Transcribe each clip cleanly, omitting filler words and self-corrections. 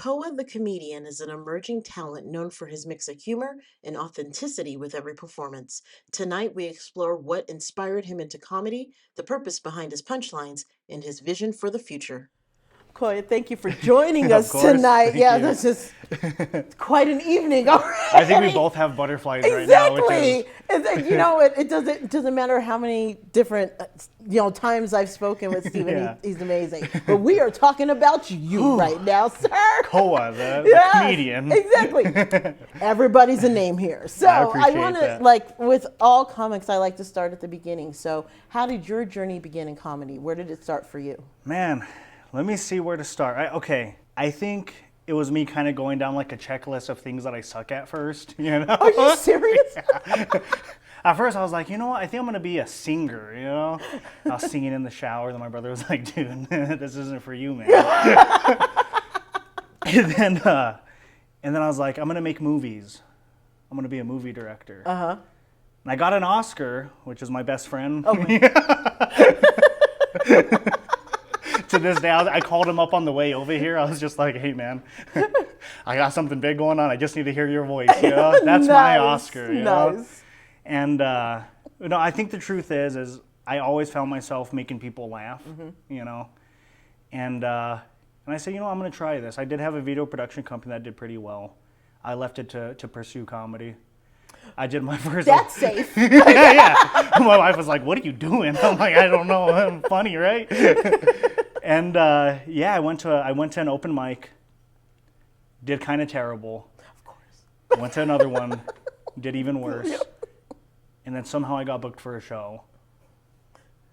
Koa the Comedian is an emerging talent known for his mix of humor and authenticity with every performance. Tonight, we explore what inspired him into comedy, the purpose behind his punchlines, and his vision for the future. Koya, thank you for joining Of us course. tonight. Thank Yeah, you. this is quite an evening already. I think we both have butterflies right now, which Exactly. is It doesn't matter how many different times I've spoken with Stephen. Yeah. He's amazing. But we are talking about you right now, sir. Koa, the Yes, comedian. Exactly. Everybody's a name here. So I appreciate want to that. with all comics, I like to start at the beginning. So how did your journey begin in comedy? Where did it start for you? Man, let me see where to start. I think it was me kind of going down like a checklist of things that I suck at first, Are you serious? At first, I was like, you know what? I think I'm gonna be a singer. I was singing in the shower, then my brother was like, "Dude, this isn't for you, man." and then I was like, I'm gonna make movies. I'm gonna be a movie director. Uh-huh. And I got an Oscar, which is my best friend. Oh my. To this day, I called him up on the way over here. I was just like, "Hey, man, I got something big going on. I just need to hear your voice." That's my Oscar. Nice. And I think the truth is I always found myself making people laugh. And I said, I'm going to try this. I did have a video production company that did pretty well. I left it to pursue comedy. I did my first. That's safe. Yeah. My wife was like, "What are you doing?" I'm like, "I don't know. I'm funny, right?" And I went to an open mic. Did kind of terrible. Of course. Went to another one. Did even worse. Yep. And then somehow I got booked for a show.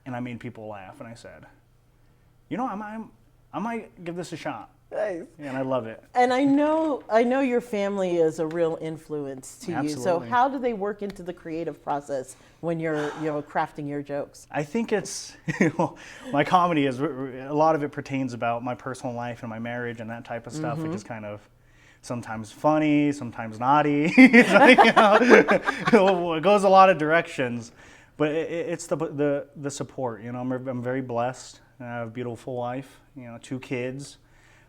And I made people laugh. And I said, I might give this a shot. Nice. And I love it. And I know your family is a real influence to you. So Absolutely. how do they work into the creative process when you're crafting your jokes? I think it's my comedy is a lot of it pertains about my personal life and my marriage and that type of stuff, which is kind of sometimes funny, sometimes naughty. It goes a lot of directions, but it's the support. I'm very blessed. I have a beautiful wife. 2 kids.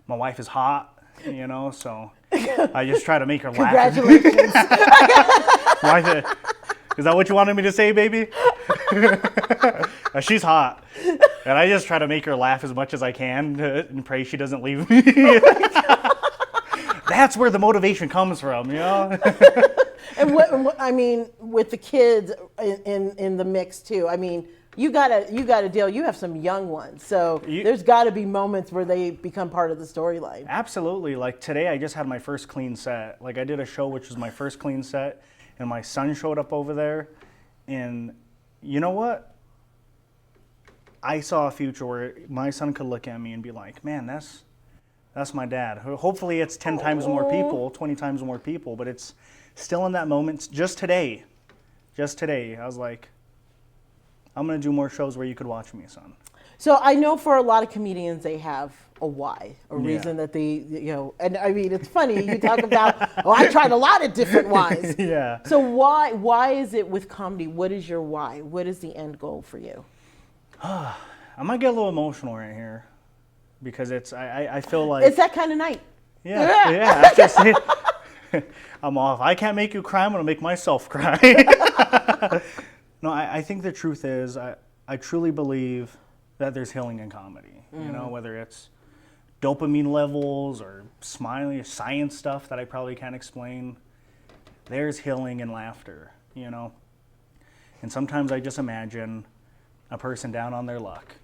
My wife is hot, so I just try to make her laugh. Congratulations. Wife, is that what you wanted me to say, baby? She's hot. And I just try to make her laugh as much as I can and pray she doesn't leave me. That's where the motivation comes from, And with the kids in the mix too. You gotta deal. You have some young ones, so there's got to be moments where they become part of the storyline. Absolutely. Like today, I just had my first clean set. Like I did a show which was my first clean set, and my son showed up over there, and you know what? I saw a future where my son could look at me and be like, "Man, that's my dad." Hopefully, it's 10 times more people, 20 times more people, but it's still in that moment. Just today, I was like, I'm going to do more shows where you could watch me, son. So I know for a lot of comedians, they have a why, a reason that they, and it's funny, you talk about, I tried a lot of different whys. Yeah. So why is it with comedy? What is your why? What is the end goal for you? I might get a little emotional right here because I feel like. It's that kind of night. Yeah. That's just it. I'm off. I can't make you cry. I'm going to make myself cry. No, I think the truth is I truly believe that there's healing in comedy. Whether it's dopamine levels or smiling or science stuff that I probably can't explain. There's healing in laughter, And sometimes I just imagine a person down on their luck.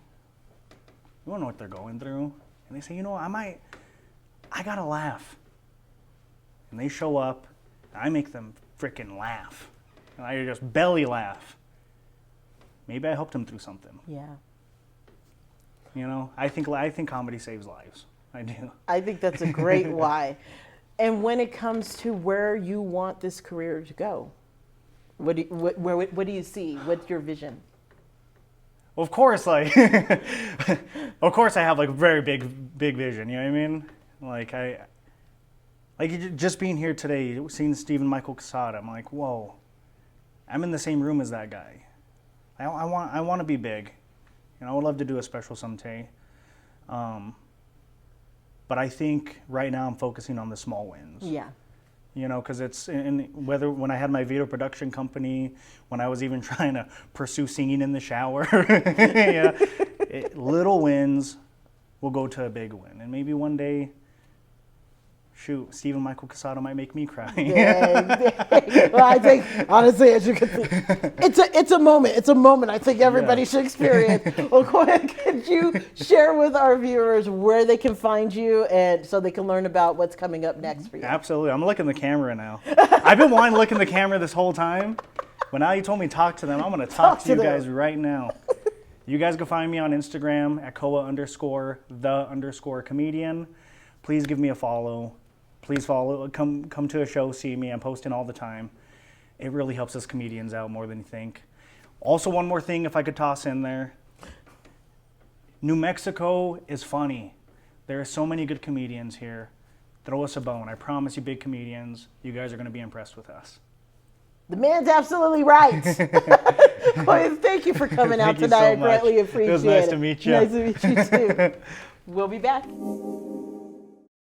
You don't know what they're going through. And they say, I got to laugh. And they show up, and I make them freaking laugh. And I just belly laugh. Maybe I helped him through something. Yeah. I think comedy saves lives. I do. I think that's a great why. And when it comes to where you want this career to go, what do you see? What's your vision? Of course, of course I have like very big vision. You know what I mean? Just being here today, seeing Stephen Michael Casada, I'm like, whoa, I'm in the same room as that guy. I want to be big. I would love to do a special someday. But I think right now I'm focusing on the small wins. Yeah. You know, because it's whether when I had my video production company, when I was even trying to pursue singing in the shower, yeah, little wins will go to a big win, and maybe one day, shoot, Stephen Michael Casado might make me cry. Well, I think honestly, as you can see, it's a moment. It's a moment. I think everybody should experience. Well, go ahead. Could you share with our viewers where they can find you, and so they can learn about what's coming up next for you? Absolutely. I'm looking at the camera now. I've been wanting to look in the camera this whole time. But now you told me talk to them. I'm going to talk to you guys right now. You guys can find me on Instagram at Koa_the_comedian. Please give me a follow. Please follow. Come to a show, see me. I'm posting all the time. It really helps us comedians out more than you think. Also, one more thing, if I could toss in there. New Mexico is funny. There are so many good comedians here. Throw us a bone. I promise you, big comedians, you guys are going to be impressed with us. The man's absolutely right. Well, thank you for coming out tonight. I greatly appreciate it. It was nice to meet you. Nice to meet you too. We'll be back.